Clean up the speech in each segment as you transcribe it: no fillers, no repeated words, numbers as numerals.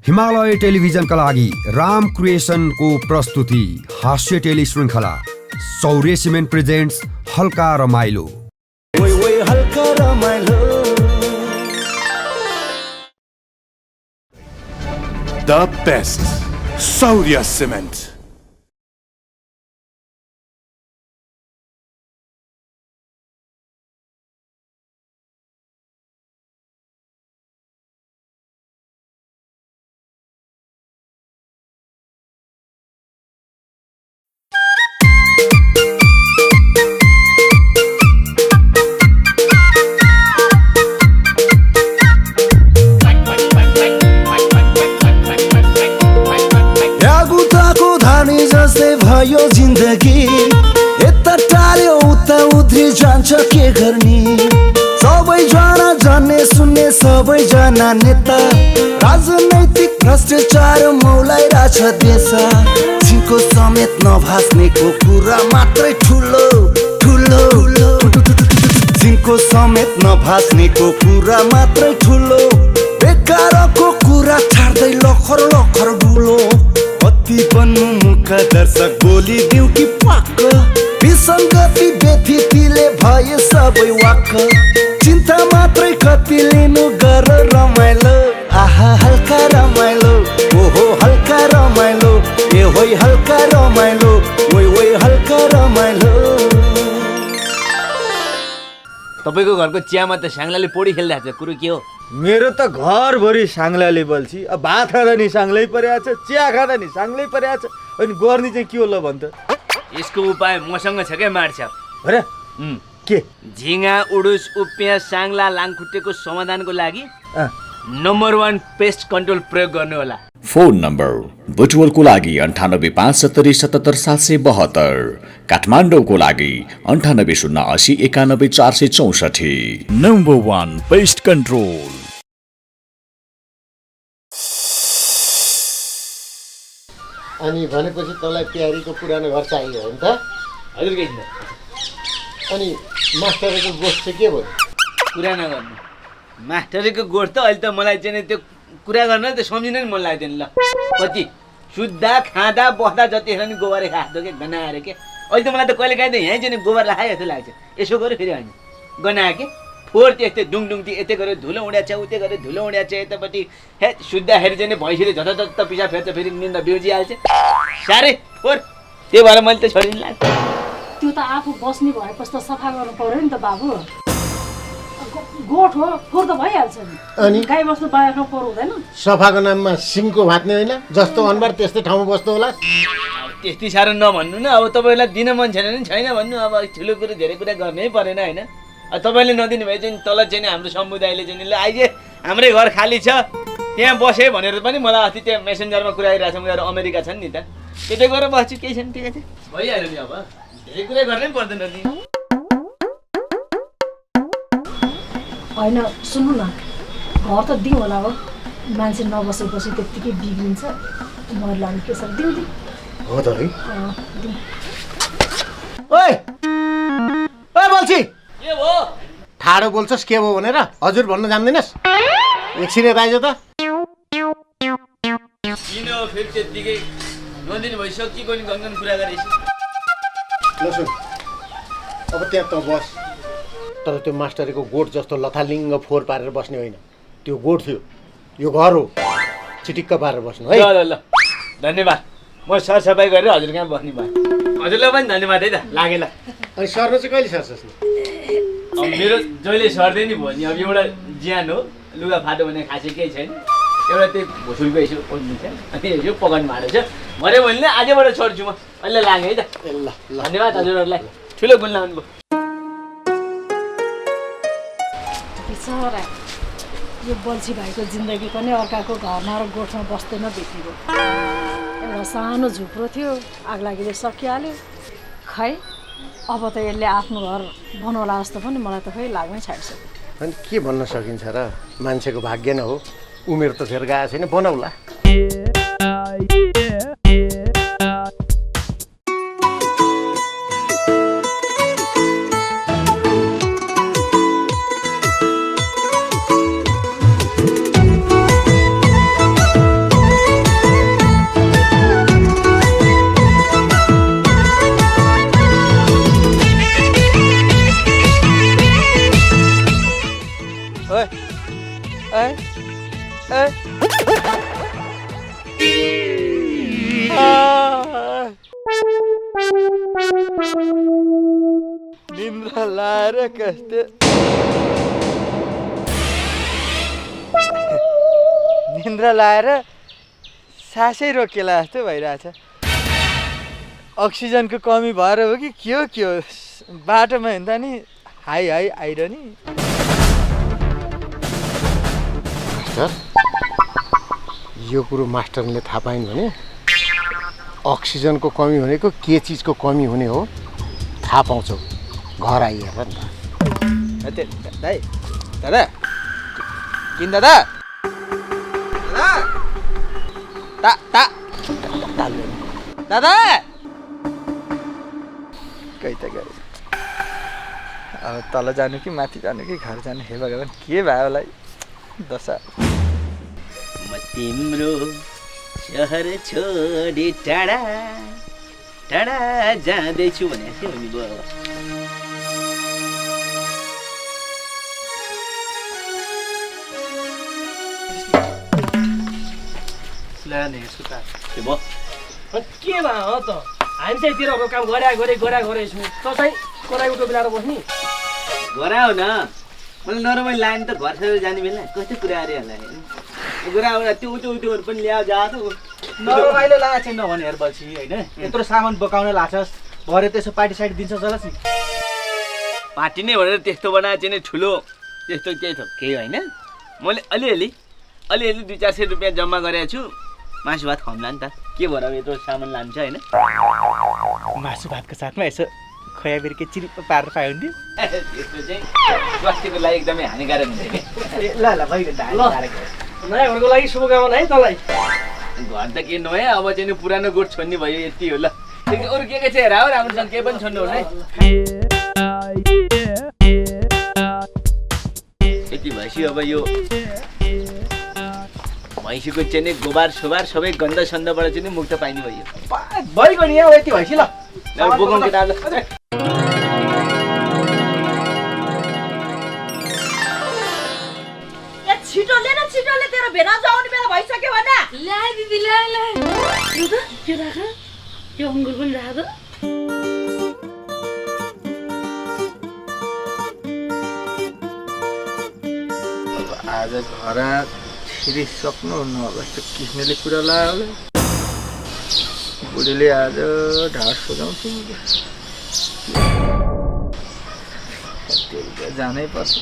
हिमालय टेलिभिजनका लागि राम क्रिएसनको प्रस्तुति हास्य टेली श्रृङ्खला सौर्य सिमेन्ट प्रेजेन्ट्स हल्का रमाइलो। हल्का रमाइलो। The best Saurya Cement. भयो जिन्दगी यता टाल्यो उता उध्री जान्छ के गर्ने। सबैजना जान्ने सुन्ने सबैजना नेता राजनैतिक भ्रष्टाचार मौलाइरहेछ देश। जिनको समेत नभास्नेको कुरा मात्रै ठुलो ठुलो, जिनको समेत नभास्नेको कुरा मात्रै ठुलो। बेकारको कुरा छाड्दै लखर लखर डुलो। कति बन्नु मुखा दर्शक बोलिदिउ कि पाक्क। विसङ्गति व्यथितिले भए सबै वाक्क। चिन्ता मात्रै कति लिनु गर रमाइलो। आहा हल्का रमाइलो, ओहो हल्का रमाइलो। ए होइ हल्का रमाइलो, ओइ हल्का रमाइलो। तपाईको घरको चियामा त साङ्लाले पोडी खेलिरहेको छ, कुरो के हो? मेरो त घरभरि साङ्लाले बल्छी। अब भात खाँदा नि साङ्लै परेको छ, चिया खाँदा नि साङ्लै परेको छ। अनि गर्ने चाहिँ के होला भन् त? यसको उपाय मसँग छ क्या मार्छ। अरे के? झिङ्गा उडुस उपियाँ साङ्ला लाङखुट्टेको समाधानको लागि नम्बर 1 पेस्ट कन्ट्रोल प्रयोग गर्नु होला। फोन नम्बर बुटवलको लागि 9870777772, काठमाडौँको लागि 9808091464। Number 1 paste control. अनि भनेपछि तँलाई प्यारीको पुरानो घर चाहियो हो नि त? हजुर के छ? अनि मास्टरको गोठ चाहिँ के भयो? कुरा नगर्नु। मास्टरको गोठ त अहिले त मलाई चाहिँ त्यो कुरा गर्न त सम्झिन नि मन लाग्दैन। ल कति सुत्दा खाँदा बस्दा जतिखेर नि गोबर खाँदो के गनाएर के। अहिले त मलाई त कहिले काहीँ त यहीँ चाहिँ गोबर लगाए जस्तो लाग्छ। यसो गऱ्यो फेरि होइन गनाए के फोहोर त्यस्तै डुङडुङटी यतै गऱ्यो धुलो उड्याएको छ उतै गऱ्यो धुलो उड्याएको छ। यतापट्टि हे सुत्दाखेरि चाहिँ भैँसीले झटझट पिसाब फेर्छ फेरि निन्दा बिउजिहाल्छ। साह्रै फोहोर। त्यही भएर मैले त छोडिदिनु लाग्छ। त्यो त आफू बस्ने भएपछि त सफा गर्नु पर्यो नि त बाबु। गोठ हो फोहोर त भइहाल्छ नि। अनि गाई बस्तु बाँड्नु पर्यो हुँदैन? सफाको नाममा सिङको भात्ने होइन? जस्तो अनुहार त्यस्तै ठाउँमा बस्नु होला। त्यति साह्रो नभन्नु न। अब तपाईँलाई दिन मन छैन नि छैन भन्नु। अब ठुलो कुरो धेरै कुरा गर्नै परेन होइन? तपाईँले नदिनु भए चाहिँ तल चाहिँ हाम्रो समुदायले चाहिँ ल आइज हाम्रै घर खाली छ त्यहाँ बसेँ भनेर पनि मलाई अस्ति त्यहाँ मेसेन्जरमा कुरा आइरहेको छ। उनीहरू अमेरिका छन् नि त, त्यतै गएर बस्छु केही छैन। ठिकै छ भइहाल्यो नि। अब धेरै कुरा गर्नै पर्दैन नि। होइन सुन्नु न, घर त दिउँ होला हो। मान्छे नबसेपछि त्यत्तिकै बिग्रिन्छ। मैला के छ दिउँ दिउँ हो त है। दिउँ। ओइ ओइ बल्छी के भयो? ठाडो बोल्छस् के भयो भनेर हजुर भन्न जान्दैनस्? एकछिन यता आइज त। किन फेरि त्यत्तिकै नदिनु भइसक्यो नि गङ्गन कुरा गरेछ। ल सुन अब त्यहाँ त बस, तर त्यो मास्टरको गोठ जस्तो लथालिङ्ग फोहोर पारेर बस्ने होइन। त्यो गोठ थियो, यो घर हो। चिटिक्क पारेर बस्नु है। ल ल ल धन्यवाद। म सरसफाइ गरेर हजुर कहाँ बस्ने भयो। हजुरलाई पनि धन्यवाद है त लागेन। अनि सर्नु चाहिँ कहिले सर्छस् नि? अब मेरो जहिले सर्दै नि भयो नि। अब एउटा ज्यान हो, लुगा फाटो भने खासै केही छैन। एउटा त्यही भुसुलको यसो ओड्नु छ अनि यसो पकाउनु भएको छ भने मैले आजबाट छोड्छु म। अहिले लाग्यो है त। ल ल धन्यवाद हजुरहरूलाई, ठुलो गुण लाउनु भयो। बिचरा यो बल्छी भाइको जिन्दगी पनि अर्काको घरमा र गोठमा बस्दैन बितेको। एउटा सानो झुप्रो थियो, आगलागीले सकिहाल्यो। खै अब त यसले आफ्नो घर बनाउला जस्तो पनि मलाई त खै लाग्नै छाडिसक्यो। अनि के भन्न सकिन्छ र? मान्छेको भाग्य न हो। उमेर त फेरि गएको छैन, बनाउला। ओए ओए ओए निन्द्रा लाएर कस्तो निन्द्रा लाएर सासै रोकेला जस्तो भइरहेछ अक्सिजनको कमी भएर हो कि के हो बाटोमा हिँड्दा नि हाई आइरहने मास्टर यो कुरो मास्टरले थाहा पाइन् भने अक्सिजनको कमी भनेको के चिजको कमी हुने हो थाहा पाउँछौ घर आइहेर नि त दाइ दादा किन दादा दादा कही त गयो अब तल जानु कि माथि जानु कि घर जानु हे भगवान् के भयो होला दशा म तिम्रो सहर छोडी टाढा टाढा जाँदैछु भने के हुने भयो के भयो के भयो हो त हामी चाहिँ तिरको काम गरेछौँ त चाहिँ कराई उठो बिलाएर बस्ने गरा हो न मैले नरमाइलो लाने त घर छोडेर जाने बेला कस्तो कुरा अरे होला कुरा होला त्यो उठोहरू पनि ल्याऊ जा त नरमाइलो लागेको छैन नभने हेर बल्छी होइन यत्रो सामान बोकाउन लाग्छस् भरे त्यसो पार्टी साइड दिन्छ चलास् नि पार्टी नै भनेर त्यस्तो बनाएको चाहिँ ठुलो त्यस्तो केही छ केही होइन मैले अलिअलि 200-400 रुपियाँ जम्मा गरेको छु मासु भात खुवाउँला नि त के भएर यत्रो सामान लान्छ होइन मासु भातको साथमा यसो खयाबिरके चिरिप्प पारेर पायो भने त्यस्तो चाहिँ स्वास्थ्यको लागि एकदमै हानिकारक हुन्छ कि ल नयाँ घरको लागि शुभकामना है तँलाई घर त के नयाँ अब चाहिँ पुरानो गोठ छोड्ने भयो यति हो ल अरू के छ हेर हो राम्रोसँग केही पनि छोड्नु हुने यति भएपछि अब यो भैँसीको चाहिँ गोबार सोबार सबै गन्ध सन्धबाट चाहिँ मुक्त पाइने भयो भइगयो नि यहाँ यति भएपछि ल बोकाउँ केटा छिटोले तेरो भेनाजु आउने बेला भइसक्यो भने ल्याए दिदी ल्याए यो त के राख यो अङ्गुर पनि राख त आज घर छिरिसक्नुहुन्न होला यस्तो किस्नेले कुरा लगायो होला बुढीले आज ढाड सोझाउँछु जानै पर्छ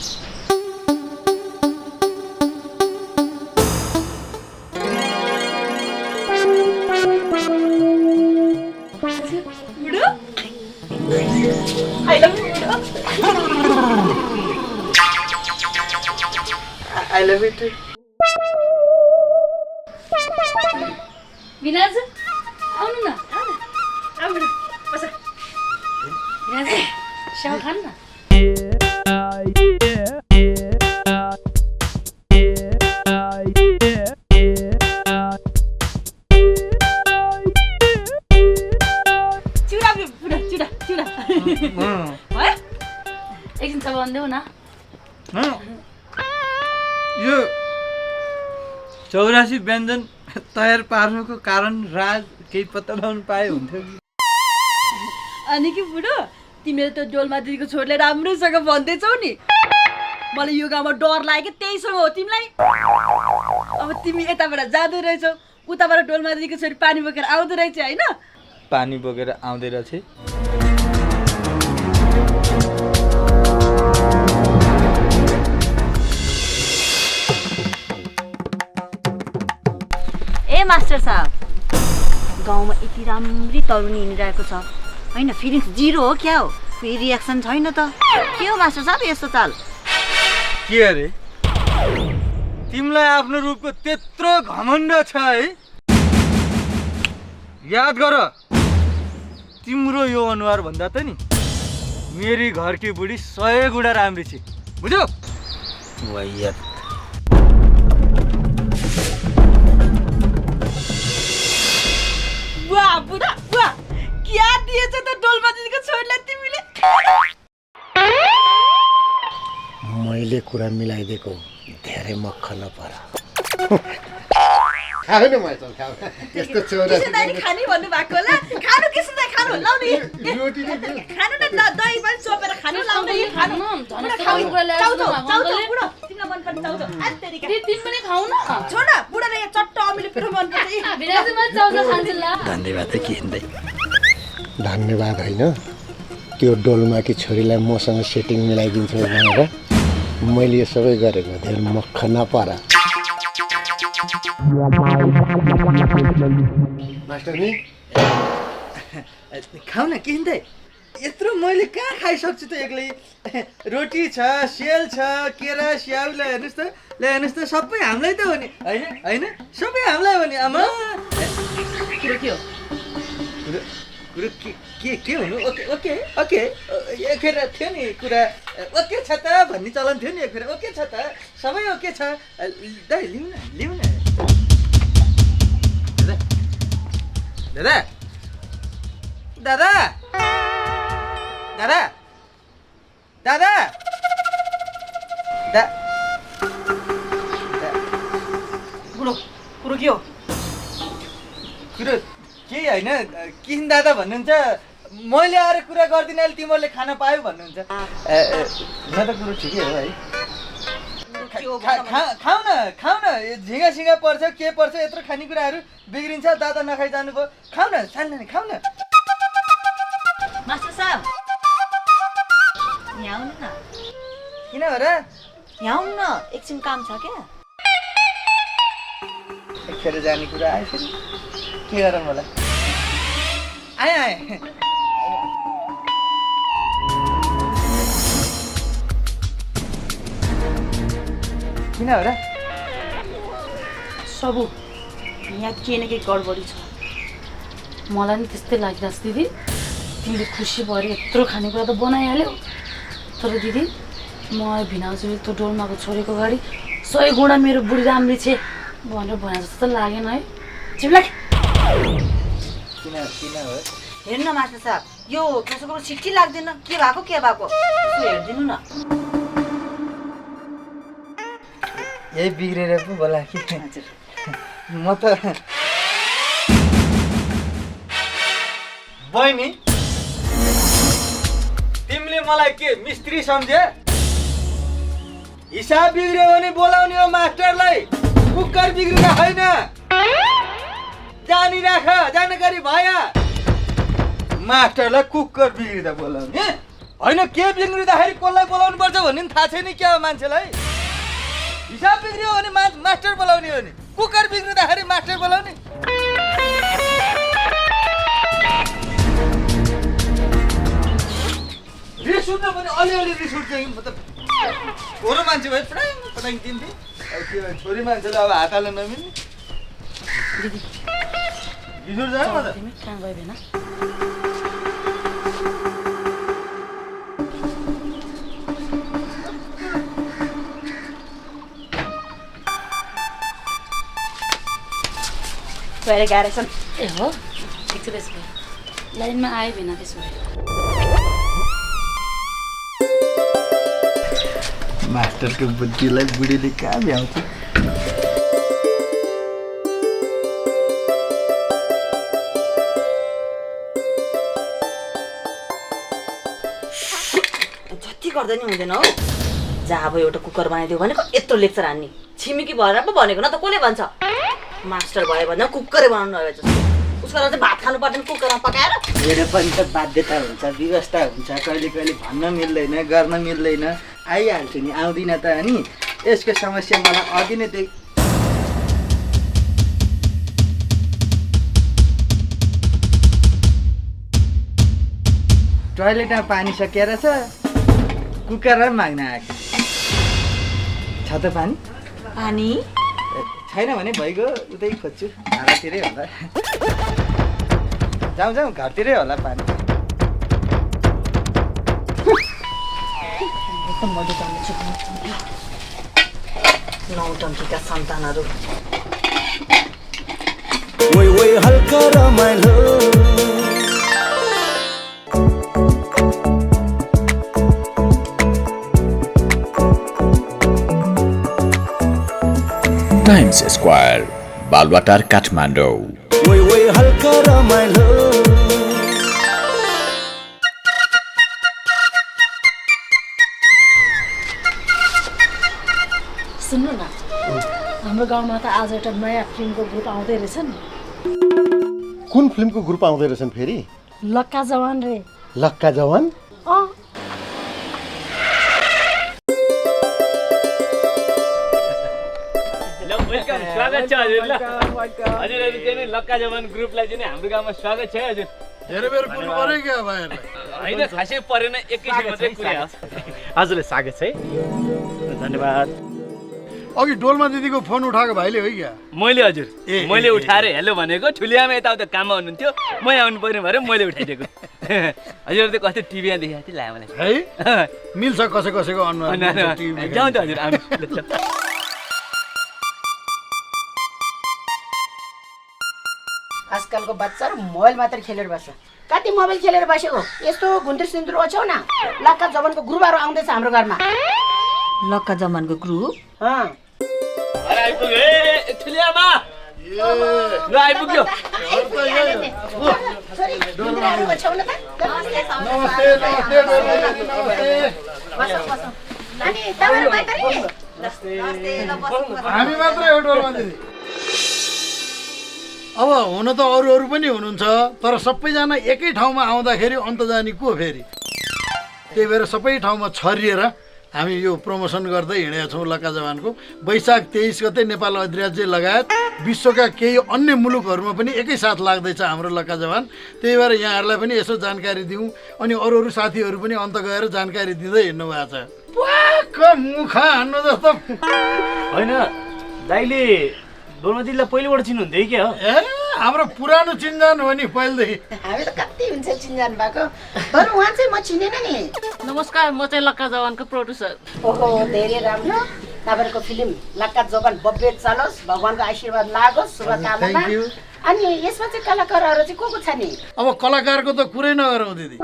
I love you too. Veena's आउनु न आउनु बस विनाज स्याउ खान न चुरा है एकछिन सब भन्देऊ न यो 84 व्यञ्जन तयार पार्नुको कारण राज केही पत्ता लगाउनु पाए हुन्थ्यो कि अनि के बुढो तिमीले त डोलमा दिदीको छोरीले राम्रोसँग भन्दैछौ नि मलाई यो गाउँमा डर लाग्यो त्यहीसँग हो तिमीलाई अब तिमी यताबाट जाँदै रहेछौ उताबाट डोलमा दिदीको छोरी पानी बोकेर आउँदै रहेछ होइन पानी बोकेर आउँदै रहेछ ए मास्टर साहब गाउँमा यति राम्री तरुनी हिँडिरहेको छ होइन फिलिङ्स जिरो हो क्या हो फेरि रियाक्सन छैन त के हो मास्टर साहब यस्तो चाल के अरे तिमीलाई आफ्नो रूपको त्यत्रो घमण्ड छ है याद गर तिम्रो यो अनुहार भन्दा त नि मेरी घरकी बुढी 100 गुणा राम्री छ बुझ्यौ वाह वाह बुढा वाह क्या दिएछ त डोलमा दिदीको छोरीलाई तिमीले मैले कुरा मिलाइदिएको धेरै मक्ख नपर खाऊ न माइचल खाऊ यस्तो चोरा खाने भन्नु भएको होला खानु किसिम खानु लाउने रोटी खानु न दही पनि चोपेर खानु लाउने खानु तिमीलाई मन पर्ने चाउचाउ आत्तेरिका तिमी पनि खाऊ न छोड बुढाले यहाँ चट्ट अमिलो पिरो मन पर्छ बिराजु म चाउचाउ खान्छु ल धन्यवाद के हिँड्दै धन्यवाद होइन त्यो डोलमाकी छोरीलाई मसँग सेटिङ मिलाइदिन्छु भनेर मैले यो सबै गरेको धेरै मक्ख नपर मास्टर नि खाऊ न के हिँड्दै यत्रो मैले कहाँ खाइसक्छु त एक्लै रोटी छ सेल छ केरा स्याउ ल हेर्नुहोस् त सबै हामीलाई त हो नि होइन सबै हामीलाई हो नि आमा कुरो के हो कुरो के हुनु ओके एखेर थियो नि कुरा ओके छ त भन्ने चलन थियो नि एखेर ओके छ त सबै ओके छ दाइ लिउँ न दादा दादा दादा दादा दादा कुरो के हो कुरो केही होइन किन दादा भन्नुहुन्छ मैले आएर कुरा गर्दिनँ अहिले तिमीहरूले खाना पायो भन्नुहुन्छ न त कुरो ठिकै हो है खाऊ न झिँगा सिँगा पर्छ के पर्छ यत्रो खानेकुराहरू बिग्रिन्छ दादा नखाइ जानुभयो खाऊ न सानो खाऊ न मास्टर साहब यहाँ आउनु न किन हो र यहाँ आउनु न एकछिन काम छ क्या एकखेर जाने कुरा आयो फेरि के गरौँ होला आएँ किन हो र सबु यहाँ के न के गडबडी छ मलाई नि त्यस्तै लागिरहेछ दिदी तिमीले खुसी भएर यत्रो खानेकुरा त बनाइहाल्यौ तर दिदी म भिनाजुले त्यो डोलमाको छोरीको गाडी 100 गुणा मेरो बुढी राम्री छे भनेर भने जस्तो लागेन है चिप्ला किन हो हेर्नु न मास्टर साहब यो कसैको छिट्टी लाग्दैन के भएको यसो हेरिदिनु न यही बिग्रेर पो बोला कि म त बहिनी तिमीले मलाई के मिस्त्री सम्झे हिसाब बिग्रियो भने बोलाउने हो मास्टरलाई कुकर बिग्रिन होइन जानिराख जानकारी भया मास्टरलाई कुकर बिग्रिँदा बोलाउने होइन के बिग्रिँदाखेरि कसलाई बोलाउनु पर्छ भन्ने पनि थाहा छैन क्या हो मान्छेलाई हिसाब बिग्रियो भने मास्टर बोलाउने हो नि कुकर बिग्रिँदाखेरि मास्टर बोलाउने रिस उठ्न पनि अलिअलि रिस उठ्छ कि म त छोरो मान्छे भए पटाङ दिन्थेँ त्यो छोरी मान्छेले अब हात हाल्न नमिल्ने बिजुर जानु म त कहाँ गयो भेना गएर गाह्रो छन् ए हो ठिक छ त्यसो भए लाइनमा आयो भेना त्यसो भए मास्टरको बुद्धिलाई बुढीले कहाँ भ्याउँछ जति गर्दा नि हुँदैन हौ जहाँ अब एउटा कुकर बनाइदियो भनेको यत्रो लेक्चर हान्ने छिमेकी भएर पो भनेको न त कसले भन्छ मास्टर भयो भने कुकरै बनाउनु भयो जस्तो उसको चाहिँ भात खानु पर्दैन कुकरमा पकाएर मेरो पनि त बाध्यता हुन्छ व्यवस्था हुन्छ कहिले कहिले भन्न मिल्दैन गर्न मिल्दैन आइहाल्छु नि आउँदिनँ त अनि यसको समस्या मलाई अघि नै त्यही टोयलेटमा पानी सकिएर छ कुकरमा माग्न आएको छ त पानी पानी छैन भने भइगयो उतै खोज्छु घरतिरै होला जाउँ घरतिरै होला पानी नौटङ्कीका सन्तानहरू ओइ हल्का रमाइलो टाइम्स स्क्वायर बालवाटार काठमाडौँ। ओइ ओइ हल्का रमाइलो सुन्नु न, हाम्रो गाउँमा त आज एउटा नयाँ फिल्मको ग्रुप आउँदै रहेछ नि। कुन फिल्मको ग्रुप आउँदै रहेछन् फेरि? लक्का जवान रे। लक्का जवान? अँ, वेलकम, स्वागत छ हजुर। ल हजुरहरू चाहिँ नि लक्का जवान ग्रुपलाई चाहिँ नि हाम्रो गाउँमा स्वागत छ है हजुर। धेरै बेर पुग्नु पर्यो क्या भाइहरूलाई? होइन खासै परेन, एकैछिन मात्रै पुग्यो। हजुरले स्वागत छ है, धन्यवाद। अघि डोल्मा दिदीको फोन उठाएको भाइले हो क्या? मैले हजुर, मैले उठाएर हेलो भनेको, ठुलियामा यताउता काममा हुनुहुन्थ्यो, मै आउनु पर्ने भएर मैले उठाइदिएको। हजुर त कस्तो टिभीमा देखाएको थियो ला मलाई है मिल्छ कसैको अनुहार जाउँ त हजुर। आजकलको बच्चाहरू मोबाइल मात्र खेलेर बस्छ। कति मोबाइल खेलेर बसेको? यस्तो घुन्द्री सिन्द्री ओछ्याउ न। लक्का जवानको ग्रुपहरू आउँदैछ हाम्रो घरमा। लक्का जवानको ग्रुप? आइपुग्यो ए ठुलियामा, ल आइपुग्यो। हामी मात्रै हो डोल्मा दिदी। अब हुन त अरू पनि हुनुहुन्छ, तर सबैजना एकै ठाउँमा आउँदाखेरि अन्त जाने को फेरि? त्यही भएर सबै ठाउँमा छरिएर हामी यो प्रमोसन गर्दै हिँडेका छौँ लक्का जवानको। वैशाख 23 गते नेपाल अधिराज्य लगायत विश्वका केही अन्य मुलुकहरूमा पनि एकैसाथ लाग्दैछ हाम्रो लक्का जवान। त्यही भएर यहाँहरूलाई पनि यसो जानकारी दिउँ, अनि अरू साथीहरू पनि अन्त गएर जानकारी दिँदै हिँड्नु भएको छ। वाक्क मुखा हान्नु जस्तो होइन, दाइले डोल्मा दिदीलाई पहिलेबाट चिन्नुहुन्थ्यो कि हो? ए हाम्रो पुरानो चिन्जान हो नि पहिलेदेखि। हामी त कति हुन्छ चिन्जान भएको, बरु उहाँ चाहिँ म चिनेन नि। नमस्कार, म चाहिँ लक्का जवानको प्रोड्युसर। ओहो, धेरै राम्रो। तपाईँको फिल्म लक्का जवान बब्बे चलोस्, भगवानको आशीर्वाद लागोस्, शुभकामना। Thank you। अनि यसमा चाहिँ कलाकारहरू चाहिँ को छ नि? अब कलाकारको त कुरै नगरौँ दिदी।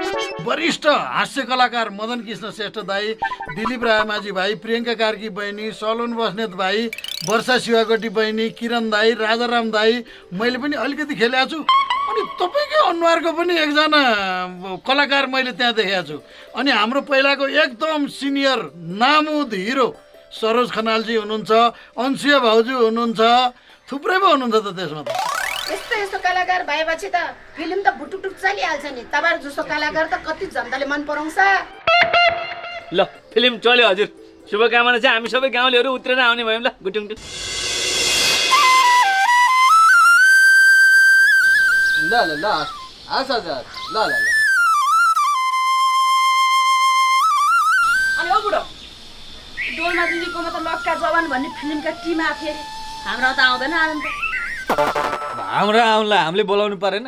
वरिष्ठ हास्य कलाकार मदन कृष्ण श्रेष्ठ दाई, दिलीप रायमाझी भाइ, प्रियङ्का कार्की बहिनी, सलोन बस्नेत भाइ, वर्षा शिवाकोटी बहिनी, किरण दाई, राजाराम दाई, मैले पनि अलिकति खेलेको छु। अनि तपाईँकै अनुहारको पनि एकजना कलाकार मैले त्यहाँ देखेको छु। अनि हाम्रो पहिलाको एकदम सिनियर नामुद हिरो सरोज खनालजी हुनुहुन्छ, अन्सुया भाउजू हुनुहुन्छ, थुप्रै पो हुनुहुन्छ त त्यसमा त। यस्तो यस्तो कलाकार भएपछि त फिल्म त भुटुटुक चलिहाल्छ नि। तपाईँहरू जस्तो कलाकार त कति जनताले मन पराउँछ। ल फिल्म चल्यो हजुर, शुभकामना छ। हामी सबै गाउँलेहरू उत्रेर आउने भयौँ। ल गुटुङटुङ। ल ल ल आस हजुर, ल ल ल। अनि ओ बुढो, डोल्मा दिदीकोमा त लक्का जवान भन्ने फिल्मका टिम आयो फेरि। हाम्रो त आउँदैन आनन्द। हाम्रो आउनलाई हामीले बोलाउनु परेन?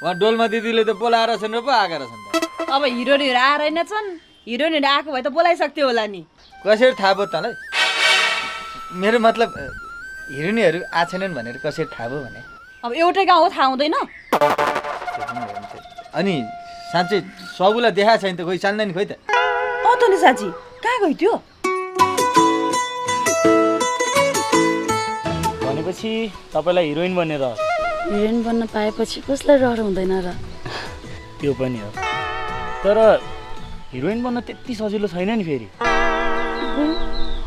उहाँ डोल्मा दिदीले त बोलाएर छन् र पो आएका रहेछन् त। अब हिरोइनहरू आएर रहेनछन्, हिरोइनहरू आएको भए त बोलाइसक्थ्यो होला नि। कसरी थाहा भयो तँलाई? मेरो मतलब हिरोइनहरू आएको छैनन् भनेर कसरी थाहा भयो भने? अब एउटै गाउँ हो, थाहा हुँदैन? अनि साँच्चै सबुलाई देखाएको छैन त, खोइ जान्दैन खोइ त। त नि साँच्ची कहाँ गयो त्यो? भनेपछि तपाईँलाई हिरोइन बनेर? हिरोइन बन्न पाएपछि कसलाई रहर हुँदैन र? त्यो पनि हो, तर हिरोइन बन्न त्यति सजिलो छैन नि फेरि।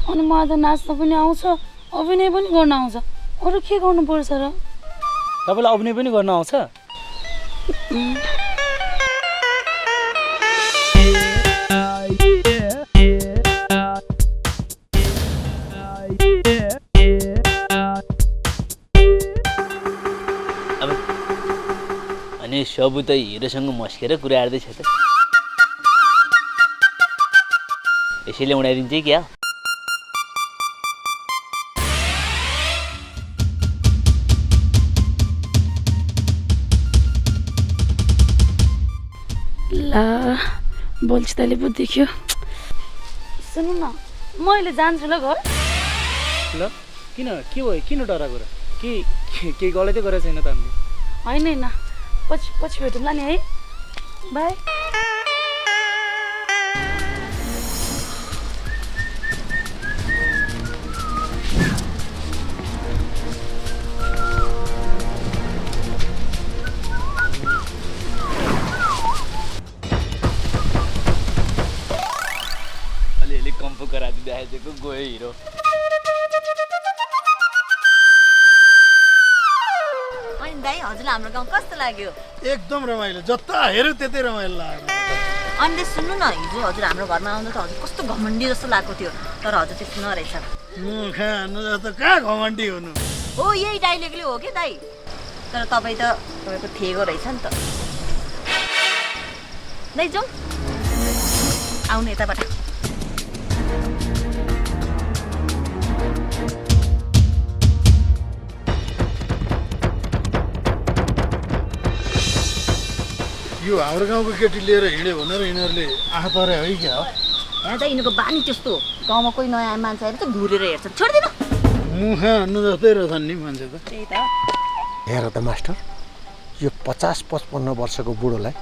अनि मलाई त नाच्न पनि आउँछ, अभिनय पनि गर्न आउँछ, अरू के गर्नुपर्छ र? तपाईँलाई अभिनय पनि गर्न आउँछ? अनि सबु त हिरोसँग मस्केर कुरा गर्दैछ त, यसैले उडाइदिन्छ क्या? ला बोल्छ तैँले पो देख्यो। सुन्नु न, म अहिले जान्छु ल घर। ल किन, के भयो, किन डराएको र? केही गलतै गरेको छैन त हामीले? होइन होइन, पछि भेटौँला नि है, बाई। गयो हिरो। अनि दाइ हजुरलाई हाम्रो गाउँ कस्तो लाग्यो? एकदम रमाइलो, जता हेऱ्यो त्यतै रमाइलो लाग्यो। अनि सुन्नु न, हिजो हजुर हाम्रो घरमा आउँदा त हजुर कस्तो घमण्डी जस्तो लागेको थियो, तर हजुर त्यस्तो नरहेछ। मुखा हान्नु जस्तो कहाँ घमण्डी हुनु। हो यही डाइलेगले हो कि दाइ, तर तपाईँ त तपाईँको ठेगो रहेछ नि त। दाइ जाउँ, आउनु यताबाट। यो हाम्रो गाउँको केटी लिएर हिँड्यो भनेर यिनीहरूले आँखा परे है क्या हो? यहाँ चाहिँ यिनीहरूको बानी त्यस्तो, गाउँमा कोही नयाँ मान्छे आएर चाहिँ घुरेर हेर्छन्। छोडिदिनु, मुखा हान्नु जस्तै रहेछन् नि मान्छे त। त्यही त। हेर त मास्टर, यो 50-55 वर्षको बुढोलाई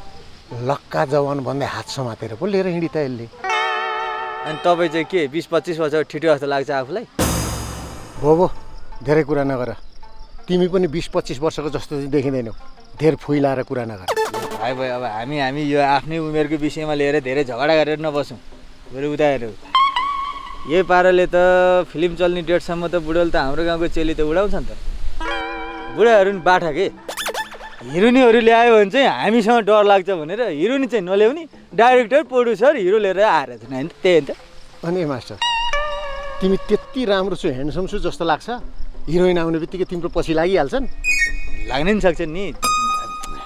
लक्का जवान भन्दै हात समातेर पो लिएर हिँडी त यसले। अनि तपाईँ चाहिँ के 20-25 वर्षको ठिटो जस्तो लाग्छ आफूलाई? भो धेरै कुरा नगर, तिमी पनि 20-25 वर्षको जस्तो चाहिँ देखिँदैनौ। धेर फुइलाएर कुरा नगर। भाइ भाइ अब हामी यो आफ्नै उमेरको विषयमा लिएर धेरै झगडा गरेर नबसौँ। बरु उता हेरौँ, यही पाराले त फिल्म चल्ने डेटसम्म त बुढोले त हाम्रो गाउँको चेली त उडाउँछ नि त। बुढाहरू नि बाठा के, हिरोइनहरू ल्यायो भने चाहिँ हामीसँग डर लाग्छ भनेर हिरोइन चाहिँ नल्याउने, डाइरेक्टर प्रोड्युसर हिरो लिएर आएर छैन होइन त। त्यही हो नि त। अनि मास्टर, तिमी त्यति राम्रो छु, ह्यान्डसम छु जस्तो लाग्छ, हिरोइन आउने बित्तिकै तिम्रो पछि लागिहाल्छन्? लाग्नै नि सक्छ नि,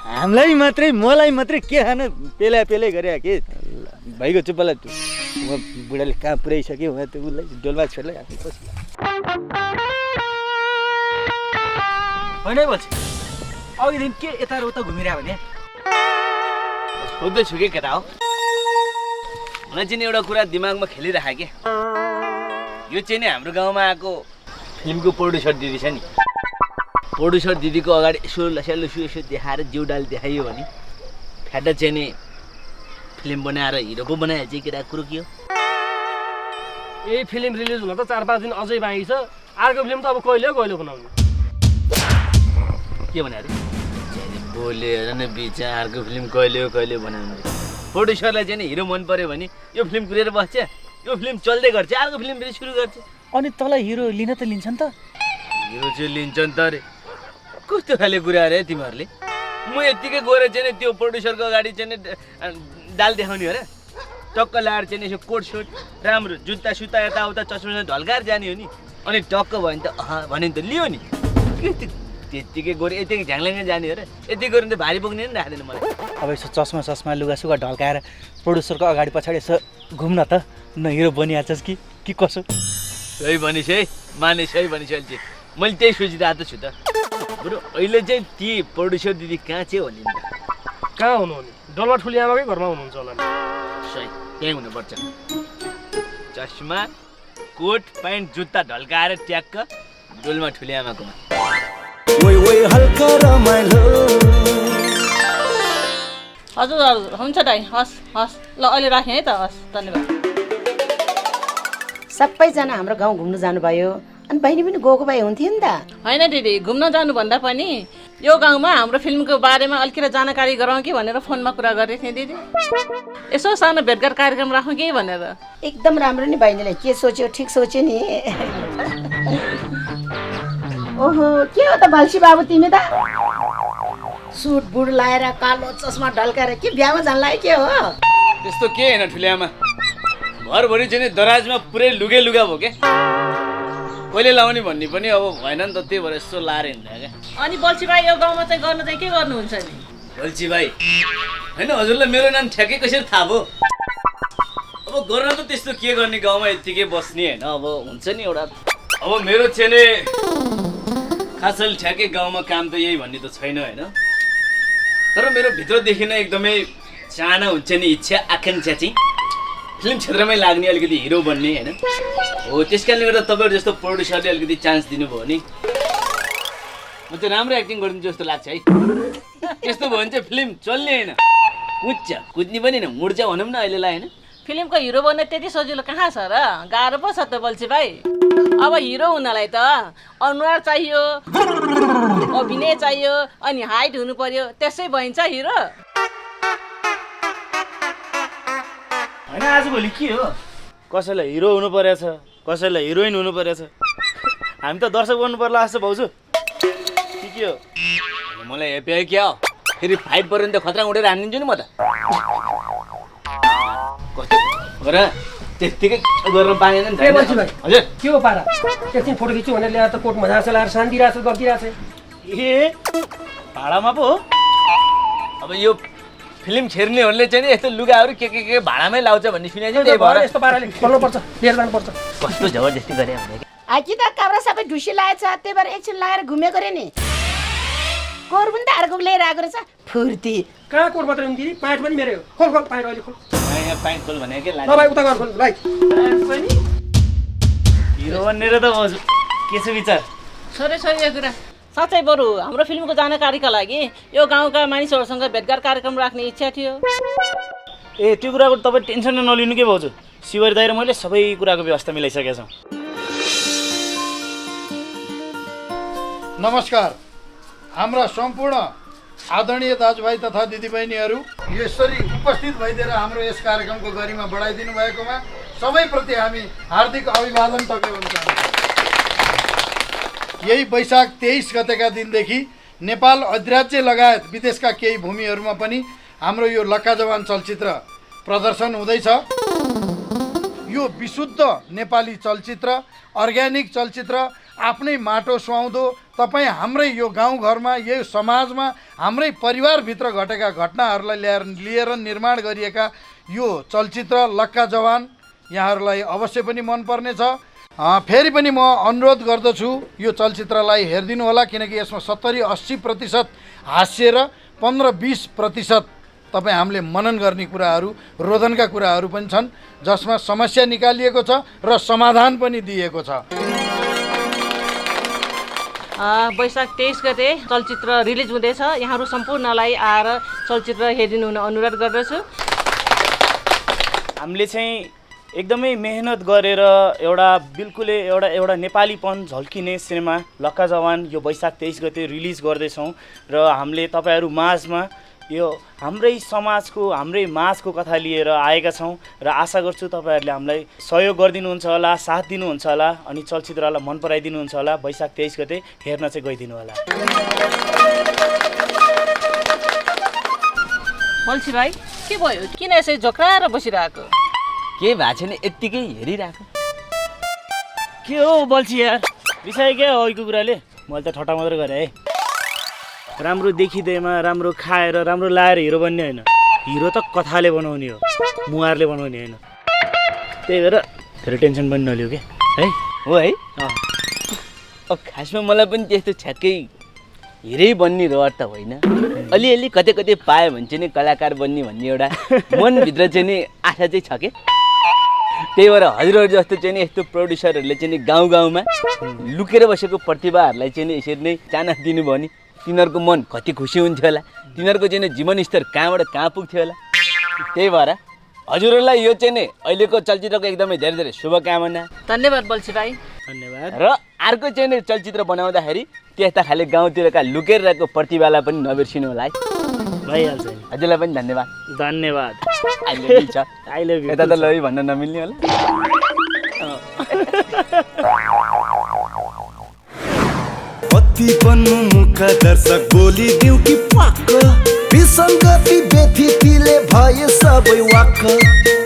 हामीलाई मात्रै मलाई मात्रै के खान पेला गरे के भइगयो। चुप्पला म बुढाले कहाँ पुऱ्याइसक्यो म त्यो उसलाई डोलमा छोड्दै आफ्नो पछि होइन है बल्छी, अघिदेखि के यता र उता घुमिरह्यो भने? सोध्दैछु के केटा हो, मलाई चाहिँ एउटा कुरा दिमागमा खेलिरहेको के, यो चाहिँ नि हाम्रो गाउँमा आएको फिल्मको प्रोड्युसर दिदी छ नि, प्रोड्युसर दिदीको अगाडि यसो लस्यालुसु देखाएर जिउ डाल देखाइयो भने फ्याटा चाहिँ नि फिल्म बनाएर हिरो पो बनाइहाल्छ केटा। कुरो के हो, यही फिल्म रिलिज हुन त 4-5 दिन अझै बाँकी छ, अर्को फिल्म त अब कहिले बनाउने। के भने अरे बोलेर न बिच अर्को फिल्म कहिले बनाउने। प्रोड्युसरलाई चाहिँ नि हिरो मन पर्यो भने यो फिल्म कुरेर बस्छ, यो फिल्म चल्दै गर्छ, अर्को फिल्म फेरि सुरु गर्छ। अनि तँलाई हिरो लिन त लिन्छ नि त? हिरो चाहिँ लिन्छ नि त अरे, कस्तो खाले कुरा अरे तिमीहरूले। म यत्तिकै गएर चाहिँ नि त्यो प्रोड्युसरको अगाडि चाहिँ नि दाल देखाउने हो र, टक्क लाएर चाहिँ यसो कोट सोट राम्रो जुत्ता सुत्ता यताउता चस्मा ढल्काएर जाने हो नि, अनि टक्क भयो भने त भन्यो नि त लियो नि। त्यत्तिकै गएर यतिकै झ्याङल्याङ जाने हो र, यति गऱ्यो भने त भारी बोक्ने नि राख्दैन मलाई। अब यसो चस्मा लुगासुगा ढल्काएर प्रोड्युसरको अगाडि पछाडि यसो घुम्न त, न हिरो बनिहाल्छस् कि कसो? सही भनिस् है, मानिस है भनिस् अहिले चाहिँ, मैले त्यही सोचिरहेको छु त। बरु अहिले चाहिँ ती प्रोड्युसर दिदी कहाँ चाहिँ हो नि? कहाँ हुनु नि, डोल्मा ठुली आमाकै घरमा हुनुहुन्छ होला नि। सही त्यहीँ हुनुपर्छ, चस्मा कोट प्यान्ट जुत्ता ढल्काएर ट्याक्क डोल्मा ठुली आमाकोमा। हल्का रमाइलो। हजुर हजुर हुन्छ दाइ, हस् हस् ल अहिले राखेँ है त, हस् धन्यवाद। सबैजना हाम्रो गाउँ घुम्नु जानुभयो, अनि बहिनी पनि गएको भए हुन्थ्यो नि त। होइन दिदी, घुम्न जानुभन्दा पनि यो गाउँमा हाम्रो फिल्मको बारेमा अलिकति जानकारी गराउँ कि भनेर फोनमा कुरा गरेको थिएँ दिदी। यसो सानो भेटघाट कार्यक्रम राखौँ कि भनेर। एकदम राम्रो नि, बहिनीले के सोच्यो ठिक सोच्यो नि। ओहो के हो त बल्छी बाबु, तिमी त सुट बुट लाएर कालो चस्मा ढल्काएर के बिहामा जान लाग्यो के हो? त्यस्तो के होइन ठुली आमा, घरभरि चाहिँ नि दराजमा पुरै लुगा भयो के, कहिले लाउने भन्ने पनि अब भएन नि त, त्यही भएर यसो लाएर हिँड्दा क्या। अनि बल्छी भाइ यो गाउँमा चाहिँ गर्न चाहिँ के गर्नुहुन्छ नि? बल्छी भाइ होइन, हजुरलाई मेरो नाम ठ्याक्कै कसरी थाहा भयो? अब गर्न त त्यस्तो के गर्ने, गाउँमा यत्तिकै बस्ने होइन, अब हुन्छ नि एउटा। अब मेरो चाहिँ नि खास ठ्याक्कै गाउँमा काम त यही भन्ने त छैन होइन, तर मेरो भित्रदेखि नै एकदमै चाहना हुन्छ नि, इच्छा आकाङ्क्षा चाहिँ फिल्म क्षेत्रमै लाग्ने, अलिकति हिरो बन्ने होइन हो। त्यस कारणले गर्दा तपाईँहरू जस्तो प्रोड्युसरले अलिकति चान्स दिनुभयो भने म चाहिँ राम्रो एक्टिङ गरिदिन्छु जस्तो लाग्छ है। त्यस्तो भयो भने चाहिँ फिल्म चल्ने होइन, कुद्ने पनि होइन, मुड्छ भनौँ न अहिलेलाई होइन। फिल्मको हिरो बन्ने त्यति सजिलो कहाँ छ र, गाह्रो पो छ त बल्छी भाइ। अब हिरो हुनलाई त अनुहार चाहियो, अभिनय चाहियो, अनि हाइट हुनु पर्यो, त्यसै भइन्छ हिरो। होइन आजभोलि के हो, कसैलाई हिरो हुनु परेछ, कसैलाई हिरोइन हुनु परेछ हामी त दर्शक बन्नु पर्ला जस्तो भाउजू के हो मलाई हेप्यो क्या हो फेरि 5 पर्यन्त खतरा उडेर हानिदिन्छु नि म त कस्तो गर त्यतिकै गर्न पाएन नि ए बल्छी भाइ हजुर के हो पारा एकछिन फोटो खिच्छु भनेर ल्याएर त कोटमा झाँसे लाएर शान्तिरहेछ गफिरहेछ ए भाडामा पो हो अब यो फिल्म छेर्नेहरूले चाहिँ नि यस्तो लुगाहरू के भाडामै लाउँछ भन्ने सुनेको थिएँ, त्यही भएर यस्तो पाराले बोल्नुपर्छ लिएर जानुपर्छ। कस्तो जबरजस्ती गरे भने कि त काब्रा सबै ढुसी लागेछ त्यही भएर एकछिन लगाएर घुमेको रे नि कोर पनि त अर्को लिएर आएको रहेछ फुर्ती कहाँ कोट मात्रै हुन्थ्यो नि प्यान्ट पनि मेरो खोल खोल प्यान्ट अहिले खोल यहाँ पाइन्ट खोल भने के ल भाइ उता गर खोल भाइ पनि हिरो बन्नेर त भाउजू के छ विचार सरी यो कुरा साँच्चै बरु हाम्रो फिल्मको जानकारीका लागि यो गाउँका मानिसहरूसँग भेटघाट कार्यक्रम राख्ने इच्छा थियो। ए त्यो कुराको तपाईँ टेन्सन नलिनु के भाउजू शिवरी दाइ र मैले सबै कुराको व्यवस्था मिलाइसकेका छौँ। नमस्कार हाम्रा सम्पूर्ण आदरणीय दाजुभाइ तथा दिदीबहिनीहरू यसरी उपस्थित भइदिएर हाम्रो यस कार्यक्रमको गरिमा बढाइदिनु भएकोमा सबैप्रति हामी हार्दिक अभिवादन टक्राउन चाहन्छौँ। यही वैशाख 23 गतेका दिनदेखि नेपाल अधिराज्य लगायत विदेशका केही भूमिहरूमा पनि हाम्रो यो लक्का जवान चलचित्र प्रदर्शन हुँदैछ। यो विशुद्ध नेपाली चलचित्र अर्ग्यानिक चलचित्र आफ्नै माटो सुहाउँदो तपाईँ हाम्रै यो गाउँघरमा यो समाजमा हाम्रै परिवारभित्र घटेका घटनाहरूलाई लिएर निर्माण गरिएका यो चलचित्र लक्का जवान यहाँहरूलाई अवश्य पनि मनपर्नेछ। फेरि पनि म अनुरोध गर्दछु यो चलचित्रलाई हेरिदिनु होला किनकि यसमा 70-80% हास्य र 15-20% तपाईँ हामीले मनन गर्ने कुराहरू रोदनका कुराहरू पनि छन् जसमा समस्या निकालिएको छ र समाधान पनि दिएको छ। वैशाख 23 गते चलचित्र रिलिज हुँदैछ। यहाँहरू सम्पूर्णलाई आएर चलचित्र हेरिदिनु हुन अनुरोध गर्दछु। हामीले चाहिँ एकदमै मेहनत गरेर एउटा बिल्कुलै एउटा नेपालीपन झल्किने सिनेमा लक्का जवान यो वैशाख 23 गते रिलिज गर्दैछौँ र हामीले तपाईँहरू माझमा यो हाम्रै समाजको हाम्रै माझको कथा लिएर आएका छौँ र आशा गर्छु तपाईँहरूले हामीलाई सहयोग गरिदिनुहुन्छ होला, साथ दिनुहुन्छ होला अनि चलचित्रलाई मन पराइदिनुहुन्छ होला। वैशाख 23 गते हेर्न चाहिँ गइदिनु होला। बल्छी भाइ के भयो किन यसै झोक्राएर बसिरहेको? के भएको छैन यत्तिकै हेरिरहेको। के हो बल्छी यार रिसायो क्या हो अहिलेको कुराले? मैले त ठट्टा मात्रै गरेँ है। राम्रो देखिँदैमा राम्रो खाएर राम्रो लाएर हिरो बन्ने होइन, हिरो त कथाले बनाउने हो, मुहारले बनाउने होइन। त्यही भएर धेरै टेन्सन पनि नलियो क्या है। हो है अब खासमा मलाई पनि त्यस्तो छ्याक्कै हिरै बन्ने रहर त होइन, अलिअलि कतै कतै पायो भने चाहिँ नि कलाकार बन्ने भन्ने एउटा मनभित्र चाहिँ नि आशा चाहिँ छ क्या। त्यही भएर हजुरहरू जस्तो चाहिँ नि यस्तो प्रड्युसरहरूले चाहिँ नि गाउँ गाउँमा लुकेर बसेको प्रतिभाहरूलाई चाहिँ नि यसरी नै चाना दिनुभयो भने तिनीहरूको मन कति खुसी हुन्थ्यो होला, तिनीहरूको चाहिँ नि जीवनस्तर कहाँबाट कहाँ पुग्थ्यो होला। त्यही भएर हजुरहरूलाई यो चाहिँ नि अहिलेको चलचित्रको एकदमै धेरै धेरै शुभकामना। धन्यवाद बल्छी भाइ। धन्यवाद। र अर्को चाहिँ नि चलचित्र बनाउँदाखेरि त्यस्ता खाले गाउँतिरका लुकेर रहेको प्रतिभालाई पनि नबिर्सिनु होला है। भइहाल्छ। हजुरलाई पनि धन्यवाद। धन्यवाद। I love you. यता त लभ यु भन्न नमिल्ने होला। कति बन्नु मुख दर्शक बोलिदिउ कि पाक्क विसङ्गति व्यथितिले भए सबै वाक्क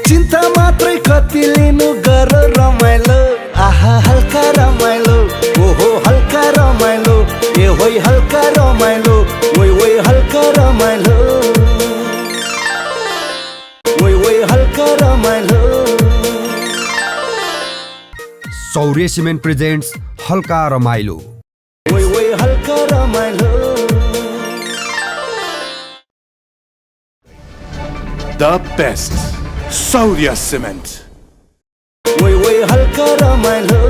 चिन्ता मात्रै कति लिनु गर रमाइलो आहा हल्का रमाइलो ओहो हल्का रमाइलो ए होइ हल्का रमाइलो ओइ हल्का रमाइलो ओइ हल्का रमाइलो। सौर्य सिमेन्ट प्रेजेन्ट्स हल्का रमाइलो। ओइ हल्का रमाइलो। The best Saurya Cement. ओइ हल्का रमाइलो।